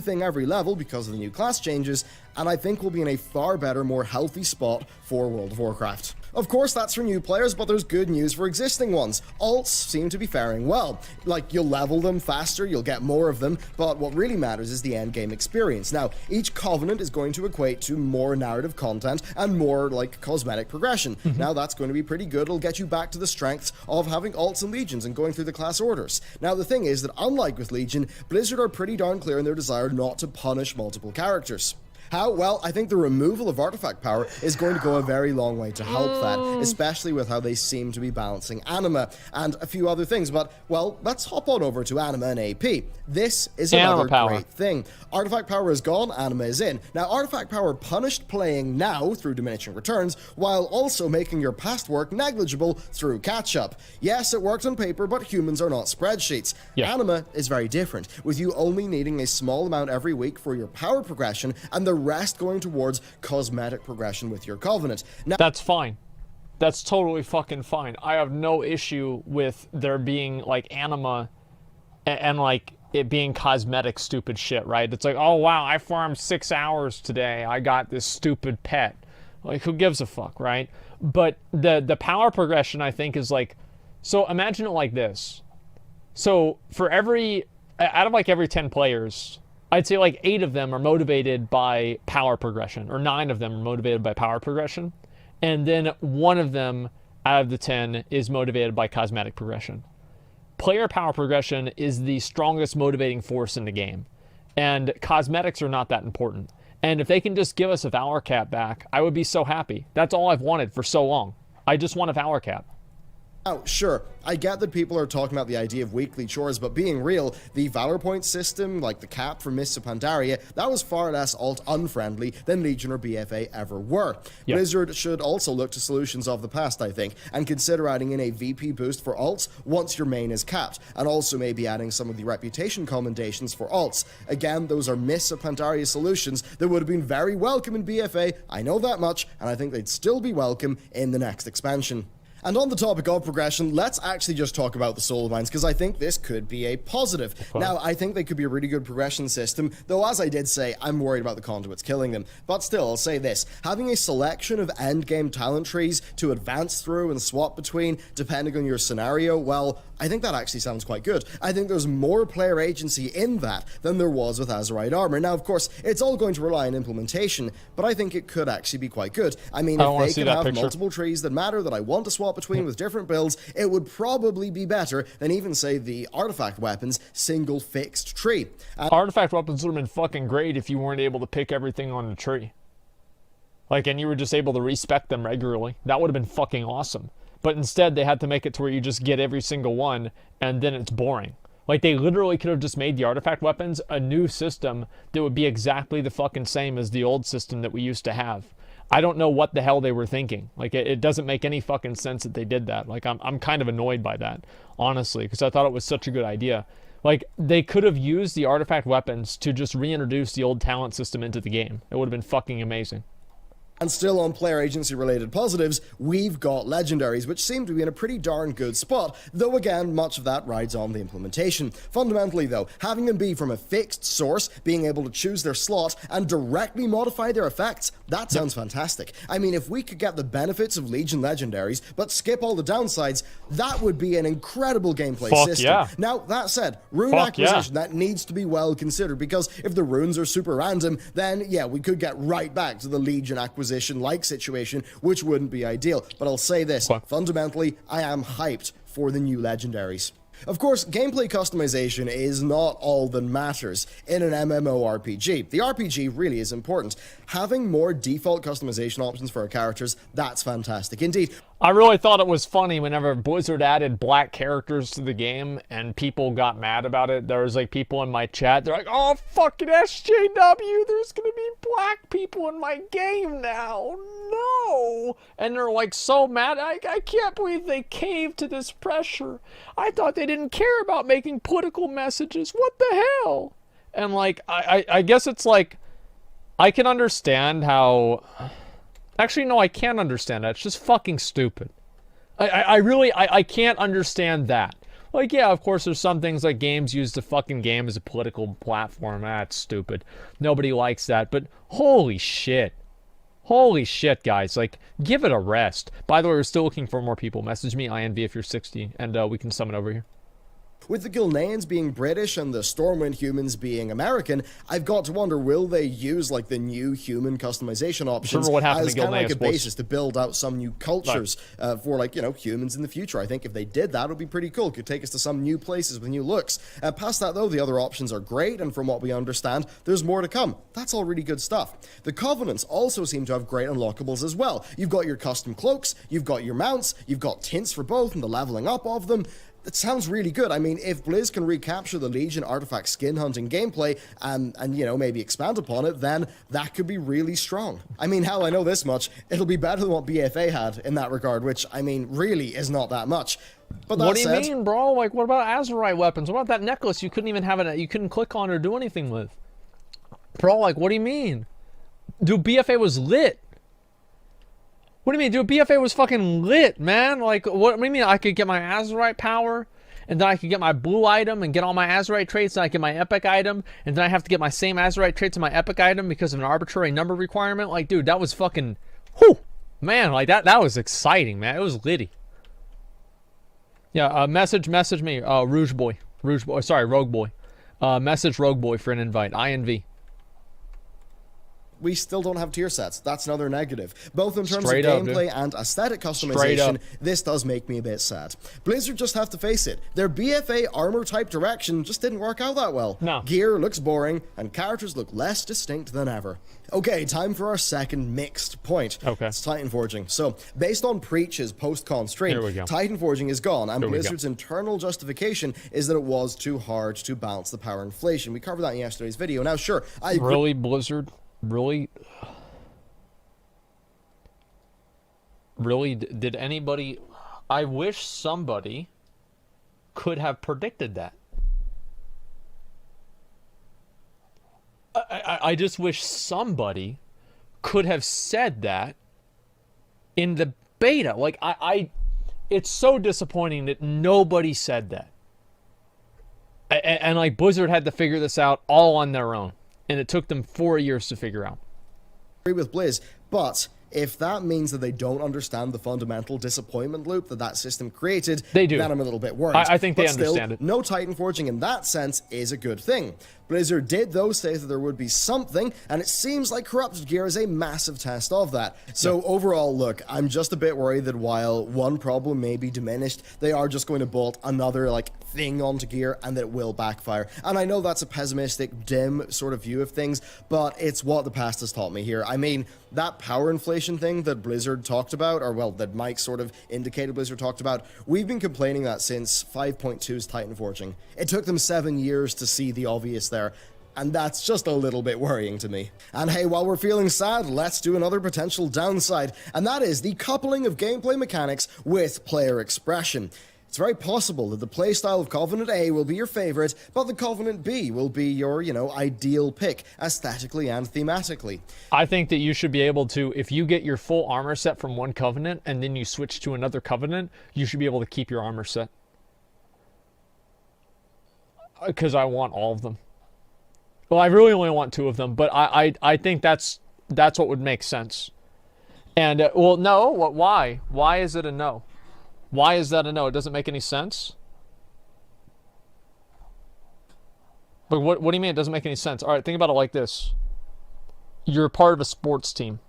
thing every level because of the new class changes, and I think we'll be in a far better, more healthy spot for World of Warcraft. Of course, that's for new players, but there's good news for existing ones. Alts seem to be faring well. Like, you'll level them faster, you'll get more of them, but what really matters is the endgame experience. Now, each Covenant is going to equate to more narrative content and more, like, cosmetic progression. Now, that's going to be pretty good. It'll get you back to the strengths of having alts and legions and going through the class orders. Now, the thing is that, unlike with Legion, Blizzard are pretty darn clear in their desire not to punish multiple characters. How? Well, I think the removal of artifact power is going to go a very long way to help that, especially with how they seem to be balancing Anima and a few other things. But, well, let's hop on over to Anima and AP. This is another great thing. Artifact power is gone, Anima is in. Now, artifact power punished playing now through diminishing returns, while also making your past work negligible through catch-up. Yes, it worked on paper, but humans are not spreadsheets. Anima is very different, with you only needing a small amount every week for your power progression, and the rest going towards cosmetic progression with your Covenant. Now, that's fine. That's totally fucking fine. I have no issue with there being, like, Anima and like, it being cosmetic stupid shit, right? It's like, oh, wow, I farmed 6 hours today. I got this stupid pet. Like, who gives a fuck, right? But the power progression, I think, is like... So, imagine it like this. So, for every... Out of, like, every 10 players... I'd say like 8 of them are motivated by power progression, or 9 of them are motivated by power progression, and then 1 of them out of the 10 is motivated by cosmetic progression. Player power progression is the strongest motivating force in the game, and cosmetics are not that important. And if they can just give us a Valor Cap back, I would be so happy. That's all I've wanted for so long. I just want a Valor Cap. Oh, sure, I get that people are talking about the idea of weekly chores, but being real, the Valor Point system, like the cap for Mists of Pandaria, that was far less alt-unfriendly than Legion or BFA ever were. Blizzard should also look to solutions of the past, I think, and consider adding in a VP boost for alts once your main is capped, and also maybe adding some of the reputation commendations for alts. Again, those are Mists of Pandaria solutions that would have been very welcome in BFA, I know that much, and I think they'd still be welcome in the next expansion. And on the topic of progression, let's actually just talk about the soul mines, because I think this could be a positive. Now, I think they could be a really good progression system, though as I did say, I'm worried about the conduits killing them. But still, I'll say this, having a selection of endgame talent trees to advance through and swap between, depending on your scenario, well, I think that actually sounds quite good. I think there's more player agency in that than there was with Azerite Armor. Now, of course, it's all going to rely on implementation, but I think it could actually be quite good. I mean, if they can have multiple trees that matter that I want to swap between with different builds, it would probably be better than even, say, the artifact weapons single fixed tree. Artifact weapons would have been fucking great if you weren't able to pick everything on the tree. Like, and you were just able to respec them regularly. That would have been fucking awesome. But instead, they had to make it to where you just get every single one, and then it's boring. Like, they literally could have just made the artifact weapons a new system that would be exactly the fucking same as the old system that we used to have. I don't know what the hell they were thinking. Like, it doesn't make any fucking sense that they did that. Like, I'm kind of annoyed by that, honestly, because I thought it was such a good idea. Like, they could have used the artifact weapons to just reintroduce the old talent system into the game. It would have been fucking amazing. And still on player agency related positives, we've got Legendaries, which seem to be in a pretty darn good spot, though again, much of that rides on the implementation. Fundamentally though, having them be from a fixed source, being able to choose their slot, and directly modify their effects, that sounds fantastic. I mean, if we could get the benefits of Legion Legendaries, but skip all the downsides, that would be an incredible gameplay system. Now, that said, rune acquisition, that needs to be well considered, because if the runes are super random, then yeah, we could get right back to the Legion acquisition like situation, which wouldn't be ideal. But I'll say this, fundamentally, I am hyped for the new Legendaries. Of course, gameplay customization is not all that matters in an MMORPG. The RPG really is important. Having more default customization options for our characters, that's fantastic indeed. I really thought it was funny whenever Blizzard added black characters to the game and people got mad about it. There was like people in my chat, they're like, oh fucking SJW, there's gonna be black people in my game now, no! And they're like so mad, I can't believe they caved to this pressure. I thought they didn't care about making political messages, what the hell? And like, I guess it's like, I can understand how... Actually, no, I can't understand that. It's just fucking stupid. I really can't understand that. Like, yeah, of course, there's some things like games use the fucking game as a political platform. That's stupid. Nobody likes that. But holy shit. Holy shit, guys. Like, give it a rest. By the way, we're still looking for more people. Message me, INV, if you're 60, and we can summon over here. With the Gilneans being British and the Stormwind humans being American, I've got to wonder, will they use like the new human customization options Remember what happened as to kind of like a Gilneans, basis to build out some new cultures for like, you know, humans in the future? I think if they did that, it would be pretty cool. Could take us to some new places with new looks. Past that though, the other options are great, and from what we understand, there's more to come. That's all really good stuff. The Covenants also seem to have great unlockables as well. You've got your custom cloaks, you've got your mounts, you've got tints for both and the leveling up of them. It sounds really good. I mean, if Blizz can recapture the Legion artifact skin hunting gameplay and you know, maybe expand upon it, then that could be really strong. I mean, hell, I know this much. It'll be better than what BFA had in that regard, which, I mean, really is not that much. But that what do you said, mean, bro? Like, what about Azerite weapons? What about that necklace you couldn't even have it, you couldn't click on or do anything with? Bro, like, what do you mean? Dude, BFA was lit. What do you mean, dude? BFA was fucking lit, man. Like, what do you mean? I could get my Azerite power, and then I could get my blue item and get all my Azerite traits, and I get my epic item, and then I have to get my same Azerite traits and my epic item because of an arbitrary number requirement. Like, dude, that was fucking, whew, man. Like that was exciting, man. It was litty. Yeah, message me, Rouge Boy, sorry, Rogue Boy. Message Rogue Boy for an invite. INV. we still don't have tier sets. That's another negative. Both in terms Straight of up, gameplay dude. and aesthetic customization, this does make me a bit sad. Blizzard just have to face it. Their BFA armor type direction just didn't work out that well. No. Gear looks boring, and characters look less distinct than ever. Okay, time for our second mixed point. Okay. It's Titan Forging. So, based on Preach's post-con stream, Here we go. Titan Forging is gone, and Here we go. Blizzard's internal justification is that it was too hard to balance the power inflation. We covered that in yesterday's video. Now, sure, I agree. Really, Blizzard? Really? Really? Did anybody... I wish somebody could have predicted that. I just wish somebody could have said that in the beta. Like, it's so disappointing that nobody said that. And like, Blizzard had to figure this out all on their own. And it took them 4 years to figure out. Agree with Blizz, but if that means that they don't understand the fundamental disappointment loop that system created, They do. then I'm a little bit worried. I think they But still, understand it. No Titan Forging in that sense is a good thing. Blizzard did, though, say that there would be something, and it seems like Corrupted Gear is a massive test of that. So overall, look, I'm just a bit worried that while one problem may be diminished, they are just going to bolt another, like, thing onto Gear, and that it will backfire. And I know that's a pessimistic, dim sort of view of things, but it's what the past has taught me here. I mean, that power inflation thing that Blizzard talked about, or well, that Mike sort of indicated Blizzard talked about, we've been complaining that since 5.2's Titan Forging. It took them 7 years to see the obvious there, and that's just a little bit worrying to me. And hey, while we're feeling sad, let's do another potential downside, and that is the coupling of gameplay mechanics with player expression. It's very possible that the playstyle of Covenant A will be your favorite, but the Covenant B will be your, ideal pick, aesthetically and thematically. I think that you should be able to, if you get your full armor set from one Covenant and then you switch to another Covenant, you should be able to keep your armor set. Because I want all of them. Well, I really only want 2 of them, but I think that's what would make sense. And, well, no, why? Why is it a no? Why is that a no? It doesn't make any sense? But what do you mean it doesn't make any sense? All right, think about it like this. You're part of a sports team.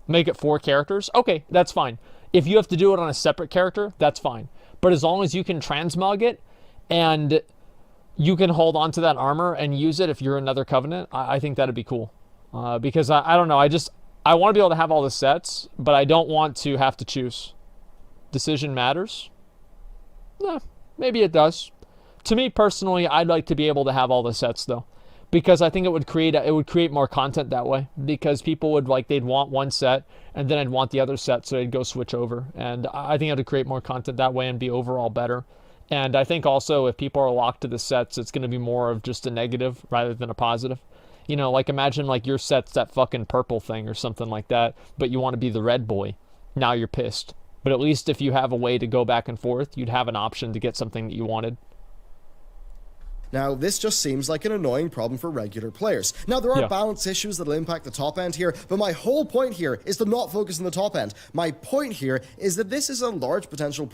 Make it 4 characters. Okay, that's fine. If you have to do it on a separate character, that's fine. But as long as you can transmog it and you can hold on to that armor and use it if you're another Covenant, I think that'd be cool. Because I don't know, I want to be able to have all the sets, but I don't want to have to choose. Decision matters? No, maybe it does. To me personally, I'd like to be able to have all the sets though, because I think it would create more content that way. Because people would they'd want one set, and then I'd want the other set, so they'd go switch over. And I think it would create more content that way and be overall better. And I think also if people are locked to the sets, it's going to be more of just a negative rather than a positive. Imagine your set's that fucking purple thing or something like that, but you want to be the red boy. Now you're pissed. But at least if you have a way to go back and forth, you'd have an option to get something that you wanted. Now, this just seems like an annoying problem for regular players. Now, there are balance issues that will impact the top end here, but my whole point here is to not focus on the top end. My point here is that this is a large potential problem